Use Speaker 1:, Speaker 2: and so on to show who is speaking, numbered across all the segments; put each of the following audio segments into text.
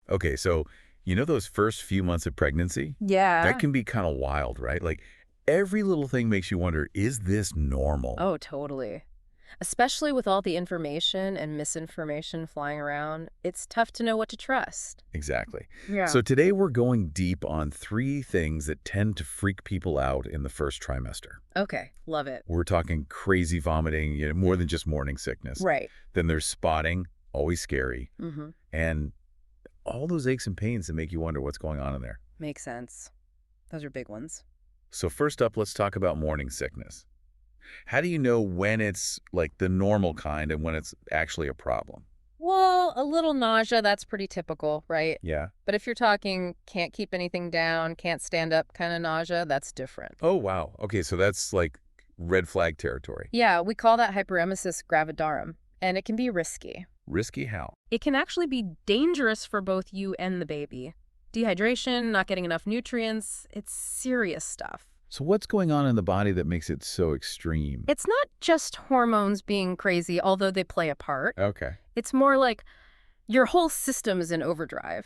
Speaker 1: Okay, so you know those first few months of pregnancy? That
Speaker 2: Yeah.
Speaker 1: can be kind of wild, right? Like every little thing makes you wonder, is this normal?
Speaker 2: Oh, totally. Especially with all the information and misinformation flying around, it's tough to know what to trust.
Speaker 1: Exactly.
Speaker 2: Yeah.
Speaker 1: So today we're going deep on three things that tend to freak people out in the first trimester.
Speaker 2: Okay, love it.
Speaker 1: We're talking crazy vomiting, more than just morning sickness.
Speaker 2: Right.
Speaker 1: Then there's spotting, always scary,
Speaker 2: Mm-hmm.
Speaker 1: and all those aches and pains that make you wonder what's going on in there.
Speaker 2: Makes sense. Those are big ones.
Speaker 1: So first up, let's talk about morning sickness. How do you know when it's like the normal kind and when it's actually a problem?
Speaker 2: Well, a little nausea, that's pretty typical, right?
Speaker 1: Yeah.
Speaker 2: But if you're talking can't keep anything down, can't stand up kind of nausea, that's different.
Speaker 1: Oh, wow. Okay, so that's like red flag territory.
Speaker 2: Yeah, we call that hyperemesis gravidarum, and it can be risky.
Speaker 1: Risky how?
Speaker 2: It can actually be dangerous for both you and the baby. Dehydration, not getting enough nutrients, it's serious stuff.
Speaker 1: So what's going on in the body that makes it so extreme?
Speaker 2: It's not just hormones being crazy, although they play a part.
Speaker 1: Okay.
Speaker 2: It's more like your whole system is in overdrive.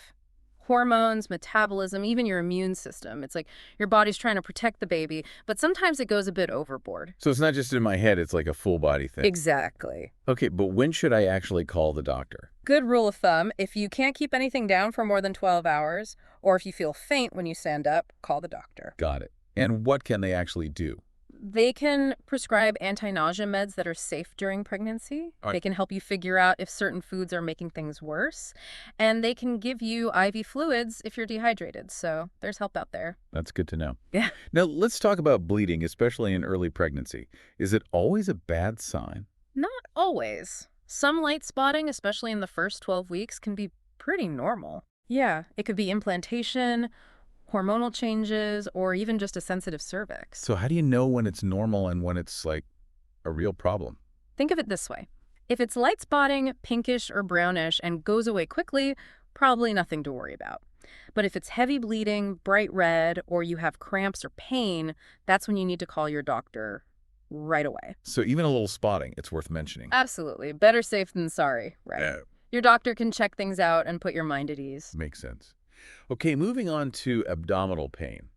Speaker 2: Hormones, metabolism, even your immune system. It's like your body's trying to protect the baby, but sometimes it goes a bit overboard.
Speaker 1: So it's not just in my head, it's like a full body thing.
Speaker 2: Exactly.
Speaker 1: Okay, but when should I actually call the doctor?
Speaker 2: Good rule of thumb, if you can't keep anything down for more than 12 hours, or if you feel faint when you stand up, call the doctor.
Speaker 1: Got it. And what can they actually do?
Speaker 2: They can prescribe anti-nausea meds that are safe during pregnancy.
Speaker 1: All right.
Speaker 2: They can help you figure out if certain foods are making things worse. And they can give you IV fluids if you're dehydrated. So there's help out there.
Speaker 1: That's good to know.
Speaker 2: Yeah.
Speaker 1: Now, let's talk about bleeding, especially in early pregnancy. Is it always a bad sign?
Speaker 2: Not always. Some light spotting, especially in the first 12 weeks, can be pretty normal. Yeah, it could be implantation, hormonal changes, or even just a sensitive cervix.
Speaker 1: So how do you know when it's normal and when it's like a real problem?
Speaker 2: Think of it this way. If it's light spotting, pinkish or brownish, and goes away quickly, probably nothing to worry about. But if it's heavy bleeding, bright red, or you have cramps or pain, that's when you need to call your doctor right away.
Speaker 1: So even a little spotting, it's worth mentioning.
Speaker 2: Absolutely. Better safe than sorry, right?
Speaker 1: Yeah,
Speaker 2: Your doctor can check things out and put your mind at ease.
Speaker 1: makes sense. Okay, moving on to abdominal pain.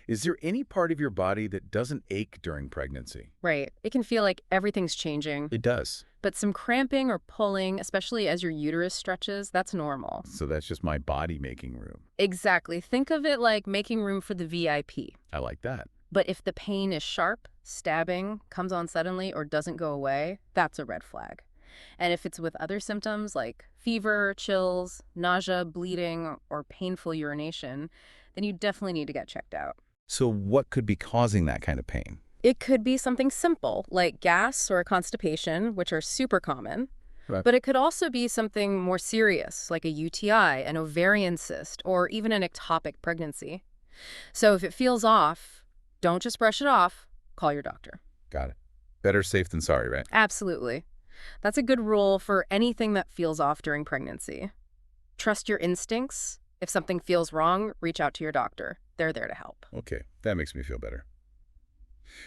Speaker 1: Is there any part of your body that doesn't ache during pregnancy?
Speaker 2: Right. It can feel like everything's changing,
Speaker 1: It does.
Speaker 2: but some cramping or pulling, especially as your uterus stretches, that's normal.
Speaker 1: So that's just my body making room.
Speaker 2: Exactly. Think of it like making room for the VIP.
Speaker 1: I like that.
Speaker 2: But if the pain is sharp, stabbing, comes on suddenly, or doesn't go away, that's a red flag. And if it's with other symptoms like fever, chills, nausea, bleeding, or painful urination, then you definitely need to get checked out.
Speaker 1: So what could be causing that kind of pain?
Speaker 2: It could be something simple, like gas or constipation, which are super common.
Speaker 1: Right.
Speaker 2: But it could also be something more serious, like a UTI, an ovarian cyst, or even an ectopic pregnancy. So if it feels off, don't just brush it off, call your doctor.
Speaker 1: Got it. Better safe than sorry, right?
Speaker 2: Absolutely. That's a good rule for anything that feels off during pregnancy. Trust your instincts. If something feels wrong, reach out to your doctor. They're there to help.
Speaker 1: Okay, that makes me feel better.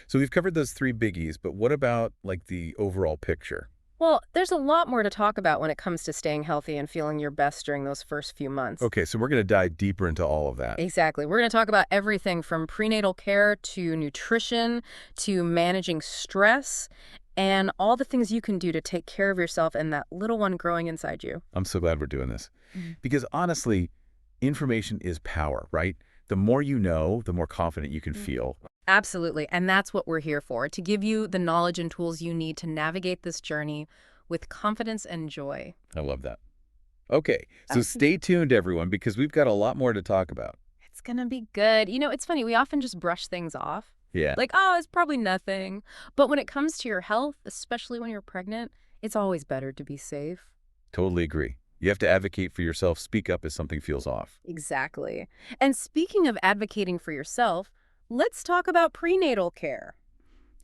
Speaker 1: So we've covered those three biggies, but what about like the overall picture?
Speaker 2: Well, there's a lot more to talk about when it comes to staying healthy and feeling your best during those first few months.
Speaker 1: Okay, so we're going to dive deeper into all of that.
Speaker 2: Exactly. We're going to talk about everything from prenatal care to nutrition to managing stress and all the things you can do to take care of yourself and that little one growing inside you.
Speaker 1: I'm so glad we're doing this.
Speaker 2: Mhm.
Speaker 1: Because honestly, information is power, right? The more you know, the more confident you can feel.
Speaker 2: Absolutely. And that's what we're here for, to give you the knowledge and tools you need to navigate this journey with confidence and joy.
Speaker 1: I love that. Okay, so stay tuned, everyone, because we've got a lot more to talk about.
Speaker 2: It's going to be good. You know, it's funny. We often just brush things off.
Speaker 1: Yeah.
Speaker 2: Like, oh, it's probably nothing. But when it comes to your health, especially when you're pregnant, it's always better to be safe.
Speaker 1: Totally agree. You have to advocate for yourself, speak up if something feels off.
Speaker 2: Exactly. And speaking of advocating for yourself, let's talk about prenatal care.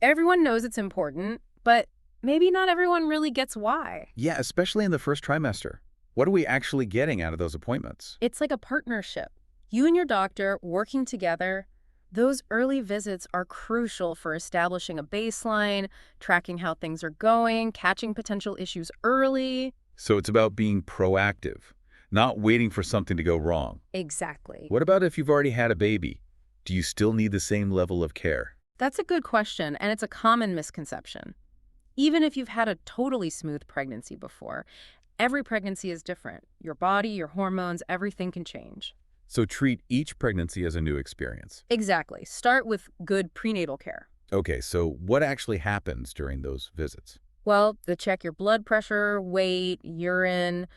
Speaker 2: Everyone knows it's important, but maybe not everyone really gets why.
Speaker 1: Yeah, especially in the first trimester. What are we actually getting out of those appointments?
Speaker 2: It's like a partnership. You and your doctor working together. Those early visits are crucial for establishing a baseline, tracking how things are going, catching potential issues early.
Speaker 1: So it's about being proactive, Not waiting for something to go wrong.
Speaker 2: Exactly.
Speaker 1: What about if you've already had a baby? Do you still need the same level of care?
Speaker 2: That's a good question, and it's a common misconception. Even if you've had a totally smooth pregnancy before, every pregnancy is different. Your body, your hormones, everything can change.
Speaker 1: So treat each pregnancy as a new experience.
Speaker 2: Exactly. Start with good prenatal care.
Speaker 1: Okay, so what actually happens during those visits?
Speaker 2: Well, they check your blood pressure, weight, urine,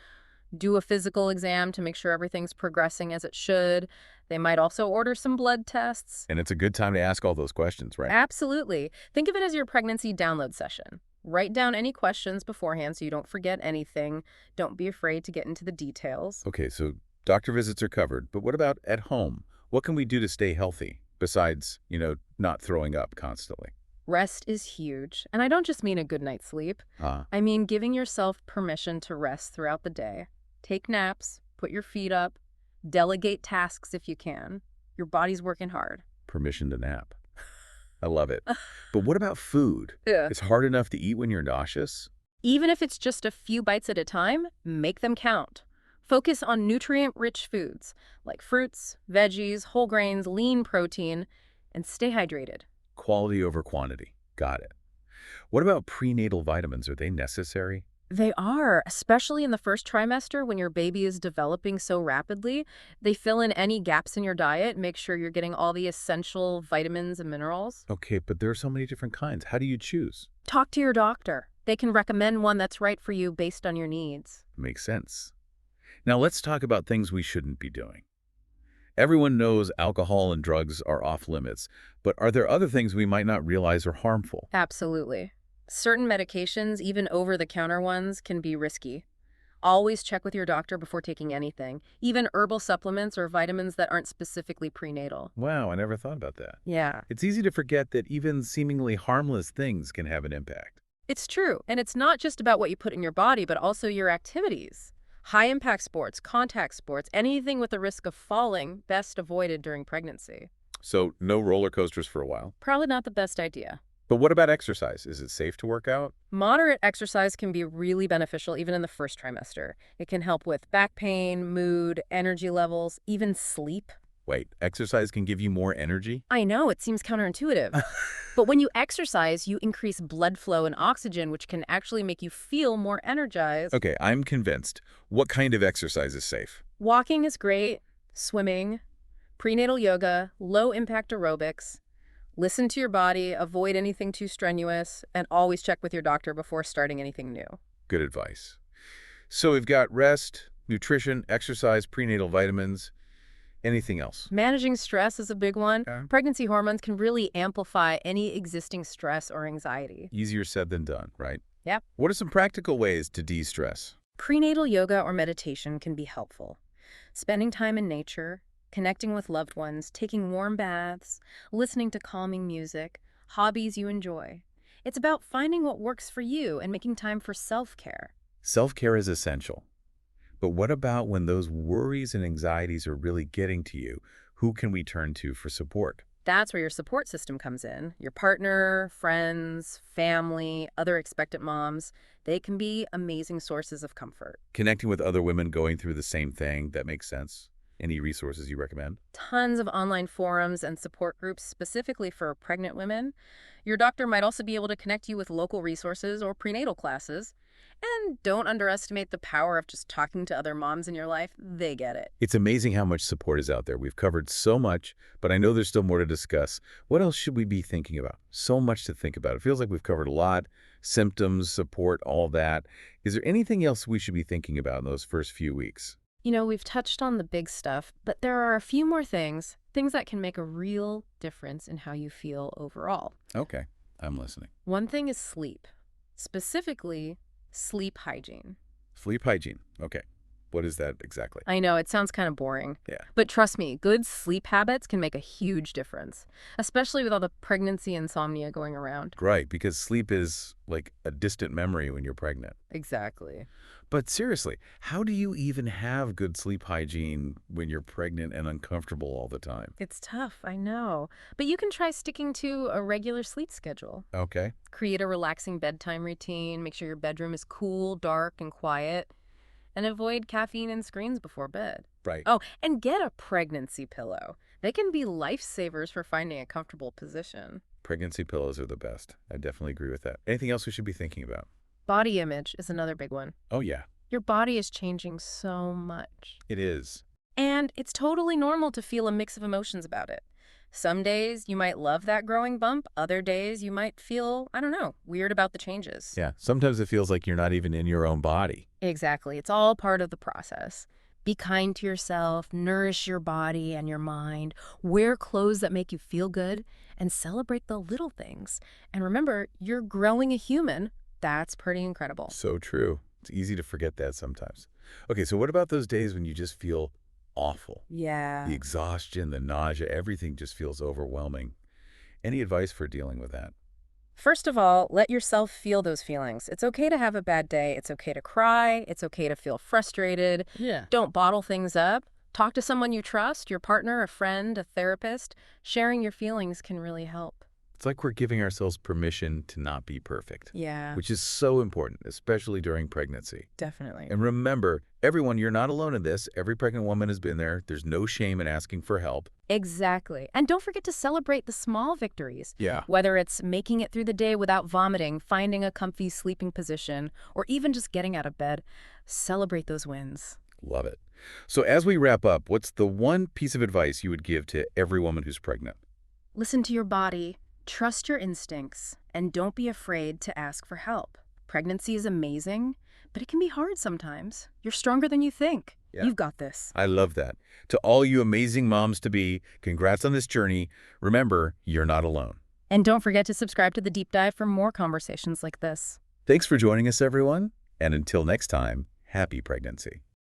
Speaker 2: do a physical exam to make sure everything's progressing as it should. They might also order some blood tests.
Speaker 1: And it's a good time to ask all those questions, right?
Speaker 2: Absolutely. Think of it as your pregnancy download session. Write down any questions beforehand so you don't forget anything. Don't be afraid to get into the details.
Speaker 1: Okay, so doctor visits are covered, but what about at home? What can we do to stay healthy besides, not throwing up constantly?
Speaker 2: Rest is huge. And I don't just mean a good night's sleep.
Speaker 1: Ah,
Speaker 2: I mean giving yourself permission to rest throughout the day. Take naps, put your feet up, delegate tasks if you can. Your body's working hard.
Speaker 1: permission to nap. I love it. But what about food?
Speaker 2: Yeah.
Speaker 1: It's hard enough to eat when you're nauseous?
Speaker 2: Even if it's just a few bites at a time, make them count. Focus on nutrient-rich foods like fruits, veggies, whole grains, lean protein, and stay hydrated.
Speaker 1: Quality over quantity. Got it. What about prenatal vitamins? Are they necessary?
Speaker 2: They are, especially in the first trimester when your baby is developing so rapidly. They fill in any gaps in your diet, make sure you're getting all the essential vitamins and minerals.
Speaker 1: Okay, but there are so many different kinds. How do you choose?
Speaker 2: Talk to your doctor. They can recommend one that's right for you based on your needs.
Speaker 1: Makes sense. Now let's talk about things we shouldn't be doing. Everyone knows alcohol and drugs are off limits, but are there other things we might not realize are harmful?
Speaker 2: Absolutely. Certain medications, even over-the-counter ones, can be risky. Always check with your doctor before taking anything, even herbal supplements or vitamins that aren't specifically prenatal.
Speaker 1: Wow, I never thought about that.
Speaker 2: Yeah.
Speaker 1: It's easy to forget that even seemingly harmless things can have an impact.
Speaker 2: It's true, and it's not just about what you put in your body, but also your activities. High-impact sports, contact sports, anything with the risk of falling, best avoided during pregnancy.
Speaker 1: So no roller coasters for a while.
Speaker 2: Probably not the best idea.
Speaker 1: But what about exercise? Is it safe to work out?
Speaker 2: Moderate exercise can be really beneficial even in the first trimester. It can help with back pain, mood, energy levels, even sleep.
Speaker 1: Wait, exercise can give you more energy?
Speaker 2: I know, it seems counterintuitive. But when you exercise, you increase blood flow and oxygen, which can actually make you feel more energized.
Speaker 1: Okay, I'm convinced. What kind of exercise is safe?
Speaker 2: Walking is great, swimming, prenatal yoga, low-impact aerobics. Listen to your body, avoid anything too strenuous, and always check with your doctor before starting anything new.
Speaker 1: Good advice. So we've got rest, nutrition, exercise, prenatal vitamins. Anything else?
Speaker 2: Managing stress is a big one.
Speaker 1: Okay.
Speaker 2: Pregnancy hormones can really amplify any existing stress or anxiety.
Speaker 1: Easier said than done, right?
Speaker 2: Yep.
Speaker 1: What are some practical ways to de-stress?
Speaker 2: Prenatal yoga or meditation can be helpful. Spending time in nature, connecting with loved ones, taking warm baths, listening to calming music, hobbies you enjoy. It's about finding what works for you and making time for self-care.
Speaker 1: Self-care is essential. But what about when those worries and anxieties are really getting to you? Who can we turn to for support?
Speaker 2: That's where your support system comes in. Your partner, friends, family, other expectant moms, they can be amazing sources of comfort.
Speaker 1: Connecting with other women going through the same thing, that makes sense. Any resources you recommend?
Speaker 2: Tons of online forums and support groups specifically for pregnant women. Your doctor might also be able to connect you with local resources or prenatal classes. And don't underestimate the power of just talking to other moms in your life. They get it.
Speaker 1: It's amazing how much support is out there. We've covered so much, but I know there's still more to discuss. What else should we be thinking about? So much to think about. It feels like we've covered a lot. Symptoms, support, all that. Is there anything else we should be thinking about in those first few weeks?
Speaker 2: You know, we've touched on the big stuff, but there are a few more things that can make a real difference in how you feel overall.
Speaker 1: Okay, I'm listening.
Speaker 2: One thing is sleep, specifically sleep hygiene.
Speaker 1: Sleep hygiene. Okay. What is that exactly?
Speaker 2: I know, it sounds kind of boring.
Speaker 1: Yeah.
Speaker 2: But trust me, good sleep habits can make a huge difference, especially with all the pregnancy insomnia going around.
Speaker 1: Right, because sleep is like a distant memory when you're pregnant.
Speaker 2: Exactly.
Speaker 1: But seriously, how do you even have good sleep hygiene when you're pregnant and uncomfortable all the time?
Speaker 2: It's tough, I know. But you can try sticking to a regular sleep schedule.
Speaker 1: Okay.
Speaker 2: Create a relaxing bedtime routine. Make sure your bedroom is cool, dark, and quiet. and avoid caffeine and screens before bed.
Speaker 1: Right.
Speaker 2: Oh, and get a pregnancy pillow. They can be lifesavers for finding a comfortable position.
Speaker 1: Pregnancy pillows are the best. I definitely agree with that. Anything else we should be thinking about?
Speaker 2: Body image is another big one.
Speaker 1: Oh, yeah,
Speaker 2: Your body is changing so much.
Speaker 1: it is.
Speaker 2: And it's totally normal to feel a mix of emotions about it. Some days you might love that growing bump. Other days you might feel, I don't know, weird about the changes.
Speaker 1: Yeah, sometimes it feels like you're not even in your own body.
Speaker 2: Exactly. It's all part of the process. Be kind to yourself, nourish your body and your mind, wear clothes that make you feel good, and celebrate the little things. And remember, you're growing a human. That's pretty incredible.
Speaker 1: So true. It's easy to forget that sometimes. Okay, so what about those days when you just feel awful?
Speaker 2: Yeah.
Speaker 1: The exhaustion, the nausea, everything just feels overwhelming. Any advice for dealing with that?
Speaker 2: First of all, let yourself feel those feelings. It's okay to have a bad day. It's okay to cry. It's okay to feel frustrated.
Speaker 1: Yeah.
Speaker 2: Don't bottle things up. Talk to someone you trust, your partner, a friend, a therapist. Sharing your feelings can really help.
Speaker 1: It's like we're giving ourselves permission to not be perfect,
Speaker 2: Yeah,
Speaker 1: which is so important, especially during pregnancy.
Speaker 2: definitely.
Speaker 1: And remember, everyone, you're not alone in this. Every pregnant woman has been there. There's no shame in asking for help.
Speaker 2: Exactly. And don't forget to celebrate the small victories.
Speaker 1: Yeah.
Speaker 2: Whether it's making it through the day without vomiting, finding a comfy sleeping position, or even just getting out of bed, celebrate those wins.
Speaker 1: Love it. So as we wrap up, what's the one piece of advice you would give to every woman who's pregnant?
Speaker 2: Listen to your body, trust your instincts, and don't be afraid to ask for help. Pregnancy is amazing, but it can be hard sometimes. You're stronger than you think.
Speaker 1: Yeah.
Speaker 2: You've got this.
Speaker 1: I love that. To all you amazing moms-to-be, congrats on this journey. Remember, you're not alone.
Speaker 2: And don't forget to subscribe to The Deep Dive for more conversations like this.
Speaker 1: Thanks for joining us, everyone. And until next time, happy pregnancy.